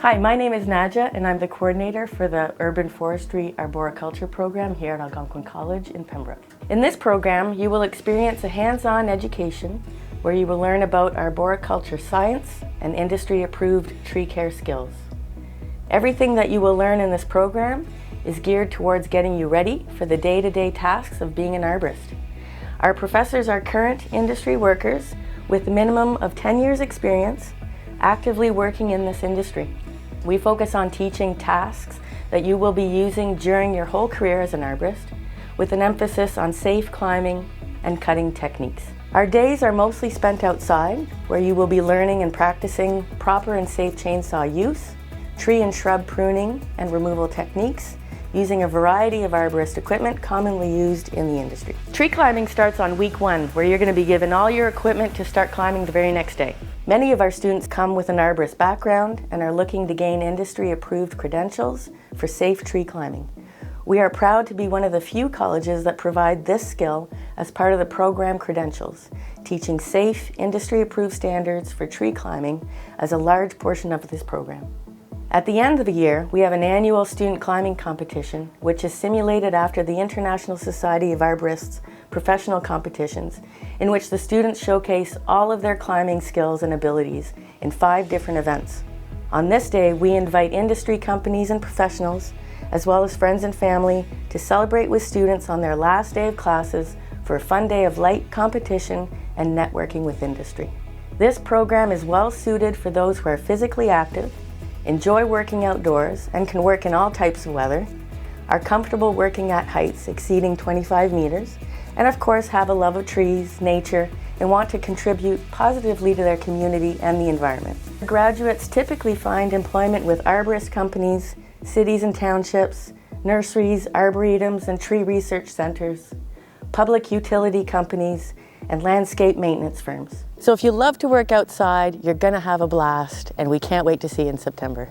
Hi, my name is Nadja and I'm the coordinator for the Urban Forestry Arboriculture program here at Algonquin College in Pembroke. In this program, you will experience a hands-on education where you will learn about arboriculture science and industry-approved tree care skills. Everything that you will learn in this program is geared towards getting you ready for the day-to-day tasks of being an arborist. Our professors are current industry workers with a minimum of 10 years experience actively working in this industry. We focus on teaching tasks that you will be using during your whole career as an arborist, with an emphasis on safe climbing and cutting techniques. Our days are mostly spent outside, where you will be learning and practicing proper and safe chainsaw use, tree and shrub pruning and removal techniques, using a variety of arborist equipment commonly used in the industry. Tree climbing starts on week 1, where you're going to be given all your equipment to start climbing the very next day. Many of our students come with an arborist background and are looking to gain industry-approved credentials for safe tree climbing. We are proud to be one of the few colleges that provide this skill as part of the program credentials, teaching safe, industry-approved standards for tree climbing as a large portion of this program. At the end of the year, we have an annual student climbing competition, which is simulated after the International Society of Arborists professional competitions, in which the students showcase all of their climbing skills and abilities in 5 different events. On this day, we invite industry companies and professionals, as well as friends and family, to celebrate with students on their last day of classes for a fun day of light competition and networking with industry. This program is well suited for those who are physically active, enjoy working outdoors, and can work in all types of weather, are comfortable working at heights exceeding 25 meters, and of course have a love of trees, nature, and want to contribute positively to their community and the environment. Graduates typically find employment with arborist companies, cities and townships, nurseries, arboretums and tree research centers, public utility companies, and landscape maintenance firms. So if you love to work outside, you're going to have a blast, and we can't wait to see you in September.